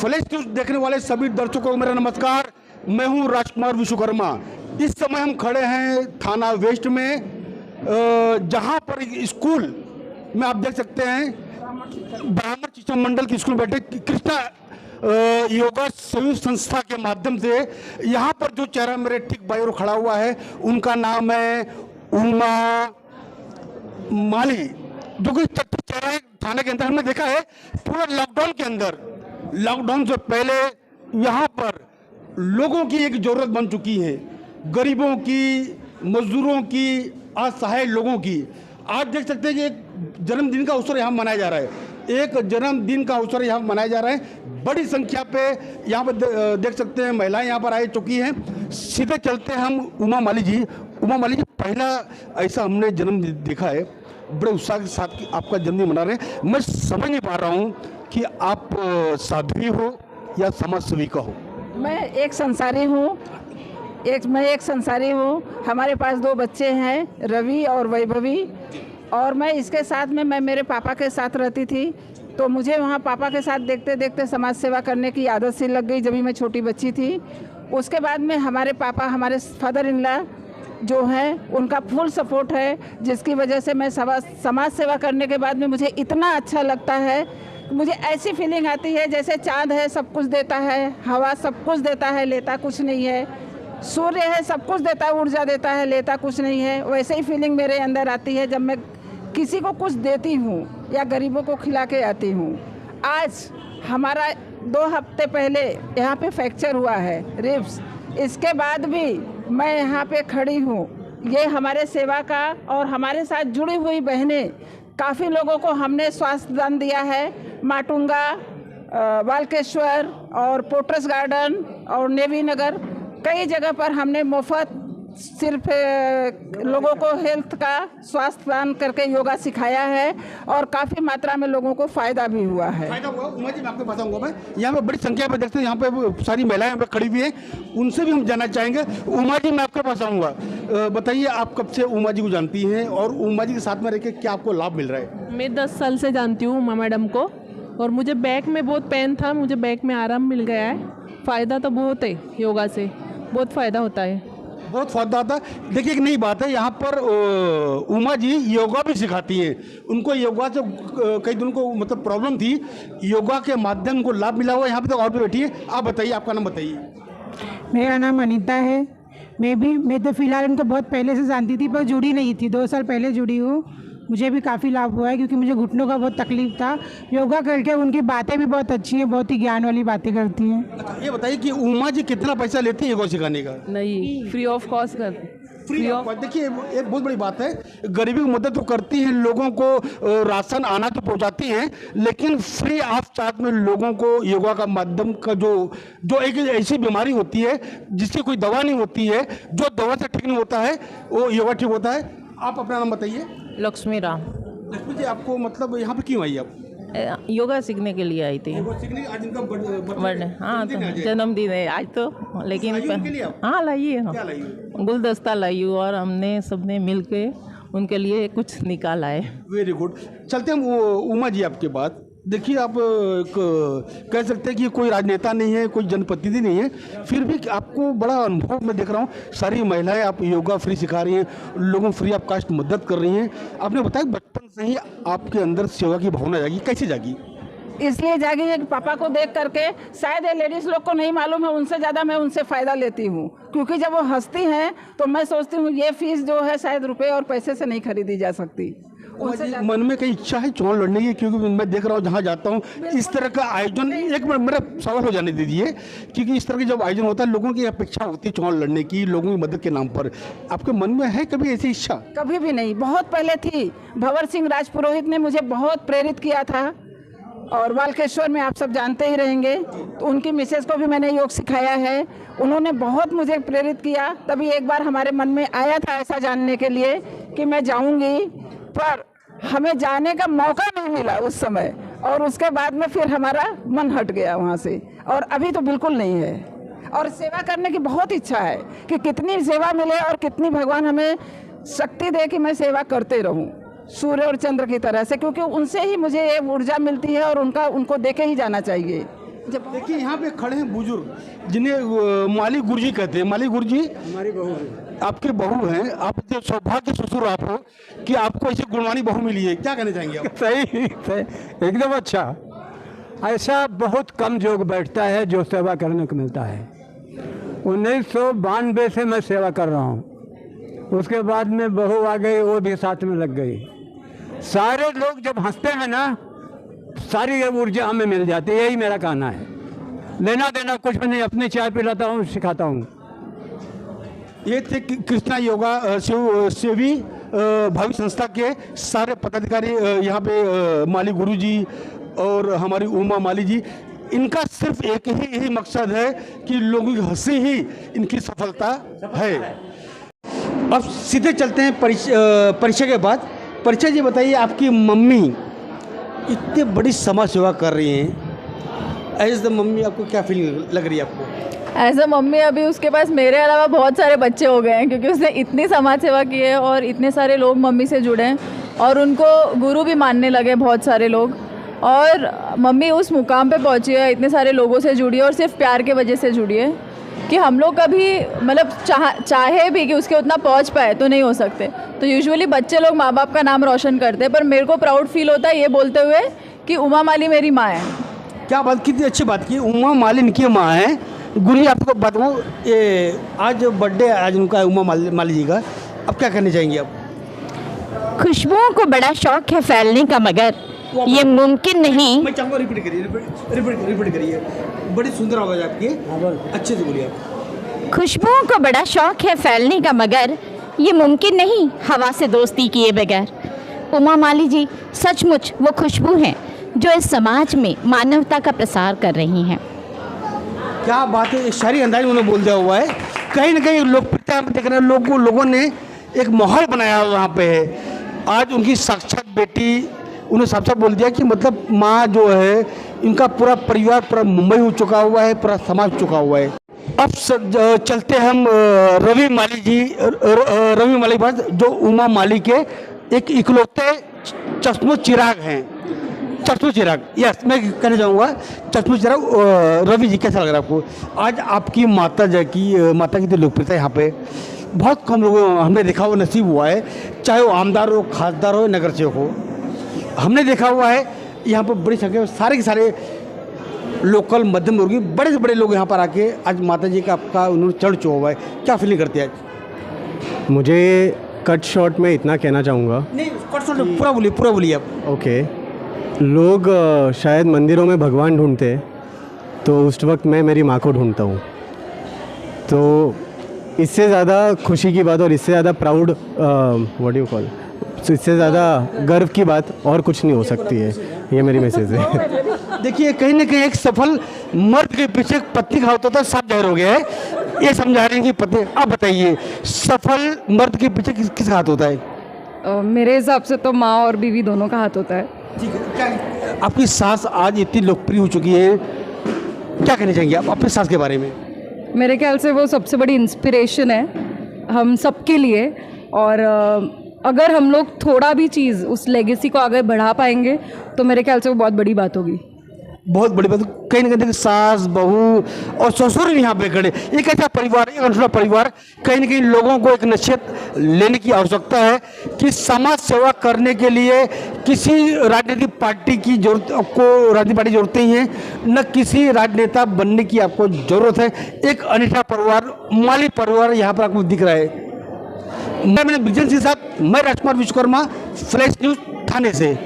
Flash news देखने वाले सभी दर्शकों को मेरा नमस्कार। मैं हूं राजकुमार विश्वकर्मा। इस समय हम खड़े हैं थाना वेस्ट में, जहां पर स्कूल में आप देख सकते हैं ब्राह्मण शिक्षा मंडल के स्कूल में बैठे कृष्णा योगा संयुक्त संस्था के माध्यम से यहाँ पर जो चेहरा मेरे ठीक बाई ओर खड़ा हुआ है उनका नाम है उमा माली, जो कि चेहरा है थाने के अंदर। हमने देखा है पूरा लॉकडाउन के अंदर, लॉकडाउन से पहले यहाँ पर लोगों की एक जरूरत बन चुकी है, गरीबों की, मजदूरों की, असहाय लोगों की। आज देख सकते हैं कि एक जन्मदिन का अवसर यहाँ मनाया जा रहा है, एक जन्मदिन का अवसर यहाँ मनाया जा रहा है। बड़ी संख्या पे यहाँ पर देख सकते हैं महिलाएं यहाँ पर आ चुकी हैं। सीधे चलते हैं हम उमा माली जी। उमा माली जी, पहला ऐसा हमने जन्मदिन देखा है, बड़े उत्साह के साथ कि आपका जन्मदिन मना रहे हैं। मैं समझ नहीं पा रहा हूँ कि आप साध्वी हो या समाज सेविका हो। मैं एक संसारी हूँ, मैं एक संसारी हूँ। हमारे पास 2 बच्चे हैं, रवि और वैभवी। और मैं इसके साथ में मैं मेरे पापा के साथ रहती थी, तो मुझे वहाँ पापा के साथ देखते देखते समाज सेवा करने की आदत सी लग गई जब भी मैं छोटी बच्ची थी। उसके बाद में हमारे पापा, हमारे फादर इन लॉ जो है, उनका फुल सपोर्ट है, जिसकी वजह से मैं समाज सेवा करने के बाद में मुझे इतना अच्छा लगता है। मुझे ऐसी फीलिंग आती है जैसे चाँद है, सब कुछ देता है, हवा सब कुछ देता है, लेता कुछ नहीं है, सूर्य है, सब कुछ देता है, ऊर्जा देता है, लेता कुछ नहीं है। वैसे ही फीलिंग मेरे अंदर आती है जब मैं किसी को कुछ देती हूँ या गरीबों को खिला के आती हूँ। आज हमारा 2 हफ्ते पहले यहाँ पे फ्रैक्चर हुआ है, रिब्स। इसके बाद भी मैं यहाँ पे खड़ी हूँ। ये हमारे सेवा का और हमारे साथ जुड़ी हुई बहनें, काफ़ी लोगों को हमने स्वास्थ्य दान दिया है। माटुंगा, बालकेश्वर और पोट्रस गार्डन और नेवी नगर, कई जगह पर हमने मुफ्त सिर्फ लोगों को हेल्थ का स्वास्थ्य दान करके योगा सिखाया है और काफ़ी मात्रा में लोगों को फ़ायदा भी हुआ है। फायदा हुआ। उमा जी, मैं आपको बताऊंगा। मैं यहाँ पे बड़ी संख्या में देखते हैं, यहाँ पे सारी महिलाएं यहाँ पे खड़ी हुई हैं, उनसे भी हम जानना चाहेंगे। उमा जी, मैं आपके पास आऊँगा। बताइए, आप कब से उमा जी को जानती हैं और उमा जी के साथ में रह के क्या आपको लाभ मिल रहा है? मैं 10 साल से जानती हूँ उमा मैडम को, और मुझे बैक में बहुत पेन था, मुझे बैक में आराम मिल गया है। फ़ायदा तो बहुत है, योगा से बहुत फ़ायदा होता है, बहुत फायदा आता है। देखिए, एक नई बात है, यहाँ पर उमा जी योगा भी सिखाती हैं। उनको योगा से कई दिनों को मतलब प्रॉब्लम थी, योगा के माध्यम को लाभ मिला हुआ। यहाँ पे तो और भी बैठी है। आप बताइए, आपका नाम बताइए। मेरा नाम अनीता है। मैं तो फ़िलहाल उनको बहुत पहले से जानती थी, पर जुड़ी नहीं थी। 2 साल पहले जुड़ी हूँ। मुझे भी काफ़ी लाभ हुआ है, क्योंकि मुझे घुटनों का बहुत तकलीफ था। योगा करके उनकी बातें भी बहुत अच्छी हैं, बहुत ही ज्ञान वाली बातें करती हैं। अच्छा, ये बताइए कि उमा जी कितना पैसा लेती है योगा सिखाने का? नहीं, फ्री ऑफ कॉस्ट कर। Free of. देखिए, एक बहुत बड़ी बात है, गरीबी की मदद तो करती हैं, लोगों को राशन आना तो पहुंचाती हैं, लेकिन फ्री ऑफ चार्ज में लोगों को योगा का माध्यम का जो एक ऐसी बीमारी होती है जिसकी कोई दवा नहीं होती है, जो दवा से ठीक नहीं होता है, वो योगा ठीक होता है। आप अपना नाम बताइए। लक्ष्मी राम। लक्ष्मी जी, आपको मतलब यहाँ पे क्यों आई आप? योगा सीखने के लिए आई थी। योगा सीखने? आज इनका बर्थडे, हाँ, तो जन्मदिन है आज तो, लेकिन हाँ लाइए, क्या लाई? गुलदस्ता लाई हूँ और हमने सबने मिल के उनके लिए कुछ निकाला है। Very good. चलते हम उमा जी आपके बाद। देखिए, आप कह सकते हैं कि कोई राजनेता नहीं है, कोई जनप्रतिनिधि नहीं है, फिर भी आपको बड़ा अनुभव मैं देख रहा हूँ। सारी महिलाएं आप योगा फ्री सिखा रही हैं, लोगों फ्री ऑफ कास्ट मदद कर रही हैं। आपने बताया बचपन से ही आपके अंदर सेवा की भावना जागी, कैसे जागी? इसलिए जागी है कि पापा को देख करके, शायद ये लेडीज़ लोग को नहीं मालूम है, उनसे ज़्यादा मैं उनसे फ़ायदा लेती हूँ। क्योंकि जब वो हंसती हैं तो मैं सोचती हूँ ये फीस जो है शायद रुपए और पैसे से नहीं खरीदी जा सकती। मन में कई इच्छा है चुनाव लड़ने की? क्योंकि मैं देख रहा हूँ जहाँ जाता हूँ इस तरह का आयोजन, एक मिनट मेरा सवाल हो जाने दीजिए, क्योंकि इस तरह के जब आयोजन होता है लोगों की अपेक्षा होती है चुनाव लड़ने की, लोगों की मदद के नाम पर। आपके मन में है कभी ऐसी इच्छा? कभी भी नहीं। बहुत पहले थी, भंवर सिंह राजपुरोहित ने मुझे बहुत प्रेरित किया था, और बालकेश्वर में आप सब जानते ही रहेंगे, तो उनकी मिसेज को भी मैंने योग सिखाया है। उन्होंने बहुत मुझे प्रेरित किया। तभी एक बार हमारे मन में आया था ऐसा जानने के लिए कि मैं जाऊंगी, पर हमें जाने का मौका नहीं मिला उस समय, और उसके बाद में फिर हमारा मन हट गया वहाँ से, और अभी तो बिल्कुल नहीं है। और सेवा करने की बहुत इच्छा है कि कितनी सेवा मिले और कितनी भगवान हमें शक्ति दे कि मैं सेवा करते रहूं सूर्य और चंद्र की तरह से, क्योंकि उनसे ही मुझे ये ऊर्जा मिलती है और उनको देके ही जाना चाहिए। देखिए यहाँ पे खड़े हैं बुजुर्ग जिन्हें माली गुरुजी कहते हैं। माली गुरुजी हमारी बहू है। आपके बहू हैं, आप जो सौभाग्य ससुर आप हो कि आपको ऐसी गुणवानी बहू मिली है, क्या कहना चाहेंगे आप? सही एकदम अच्छा। ऐसा बहुत कम योग बैठता है जो सेवा करने को मिलता है। 1992 से मैं सेवा कर रहा हूँ। उसके बाद में बहू आ गई, वो भी साथ में लग गई। सारे लोग जब हंसते हैं ना, सारी ऊर्जा हमें मिल जाती है। यही मेरा कहना है। लेना देना कुछ भी नहीं, अपनी चाय पिलाता हूँ, सिखाता हूँ। ये थे कृष्णा योगा सेवी भावी संस्था के सारे पदाधिकारी यहाँ पे माली गुरुजी और हमारी उमा माली जी। इनका सिर्फ एक ही यही मकसद है कि लोगों की हंसी ही इनकी सफलता है। अब सीधे चलते हैं परिचय के बाद। परिचय जी बताइए, आपकी मम्मी इतनी बड़ी समाज सेवा कर रही हैं, एज द मम्मी आपको क्या फीलिंग लग रही है आपको? एज अ मम्मी अभी उसके पास मेरे अलावा बहुत सारे बच्चे हो गए हैं, क्योंकि उसने इतनी समाज सेवा की है और इतने सारे लोग मम्मी से जुड़े हैं और उनको गुरु भी मानने लगे बहुत सारे लोग। और मम्मी उस मुकाम पे पहुंची है, इतने सारे लोगों से जुड़ी है और सिर्फ प्यार के वजह से जुड़ी है कि हम लोग कभी मतलब चाहे भी कि उसके उतना पहुंच पाए तो नहीं हो सकते। तो यूजुअली बच्चे लोग माँ बाप का नाम रोशन करते हैं, पर मेरे को प्राउड फील होता है ये बोलते हुए कि उमा माली मेरी माँ है। क्या बात, कितनी अच्छी बात की। उमा माली इनकी माँ है। गुरु जी आपको बताऊँ, ये आज बर्थडे आज उनका उमा माली जी का, अब क्या करनी चाहेंगे आप? खुशबुओं को बड़ा शौक है फैलने का, मगर ये मुमकिन नहीं। मैं चाहूँगा रिपीट करिए। बड़ी सुंदर आवाज़ आपकी, अच्छे से बोलिए आप। खुशबुओं को बड़ा शौक है फैलने का, मगर ये मुमकिन नहीं हवा से दोस्ती किए बगैर। उमा माली जी सचमुच वो खुशबू हैं जो इस समाज में मानवता का प्रसार कर रही हैं। क्या बात है, एक शायरी अंदाज में उन्होंने बोल दिया हुआ है। कहीं ना कहीं लोकप्रियता देख रहे हैं, लोगों ने एक माहौल बनाया हुआ वहाँ पे है। आज उनकी साक्षात बेटी, उन्हें साफ साफ बोल दिया कि मतलब माँ जो है, इनका पूरा परिवार पूरा मुंबई हो चुका हुआ है, पूरा समाज चुका हुआ है। अब चलते हम रवि माली जी, रवि माली के पास, जो उमा माली के एक इकलौते चश्मो चिराग हैं। चश्मो चिराग, यस, मैं कहना चाहूँगा चश्मो चिराग। रवि जी, कैसा लग रहा है आपको? आज आपकी माता की तो लोकप्रियता यहाँ पे बहुत कम लोगों हमने देखा हुआ नसीब हुआ है, चाहे वो आमदार हो, खासदार हो, नगर सेवक हो। हमने देखा हुआ है यहाँ पर बड़ी संख्या में सारे के सारे लोकल मध्यम वर्गीय बड़े से बड़े लोग यहाँ पर आके आज माता जी का आपका उन्होंने चढ़ चुका हुआ है। क्या फीलिंग करते हैं आज? मुझे कट शॉर्ट में इतना कहना चाहूँगा। नहीं, कट शॉर्ट पूरा बोलिए आप। ओके, लोग शायद मंदिरों में भगवान ढूंढते, तो उस वक्त मैं मेरी माँ को ढूंढता हूँ। तो इससे ज़्यादा खुशी की बात और इससे ज़्यादा प्राउड व्हाट यू कॉल, इससे ज़्यादा गर्व की बात और कुछ नहीं हो सकती है। ये मेरी मैसेज है। देखिए, कहीं ना कहीं एक सफल मर्द के पीछे एक पत्नी का होता था, सब जाहिर हो गया है। ये समझा रहे हैं कि पत्नी। अब बताइए, सफल मर्द के पीछे किसका हाथ होता है? मेरे हिसाब से तो माँ और बीवी दोनों का हाथ होता है। ठीक है। क्या आपकी सास आज इतनी लोकप्रिय हो चुकी है, क्या कहना चाहेंगे आप अपनी सास के बारे में? मेरे ख्याल से वो सबसे बड़ी इंस्पिरेशन है हम सबके लिए। और अगर हम लोग थोड़ा भी चीज़ उस लेगेसी को आगे बढ़ा पाएंगे तो मेरे ख्याल से वो बहुत बड़ी बात होगी। बहुत बड़ी बात। कहीं ना कहीं सास, बहू और ससुर भी यहाँ पे खड़े। एक ऐसा परिवार, एक अनूठा परिवार। कहीं ना कहीं लोगों को एक नसीहत लेने की आवश्यकता है कि समाज सेवा करने के लिए किसी राजनीतिक पार्टी की जरूरत, आपको राजनीतिक पार्टी जरूरत नहीं है, न किसी राजनेता बनने की आपको ज़रूरत है। एक अनूठा परिवार, माली परिवार यहाँ पर आपको दिख रहा है। मैं ब्रिजेश के साथ, मैं राजकुमार विश्वकर्मा, फ्लैश न्यूज़ थाने से।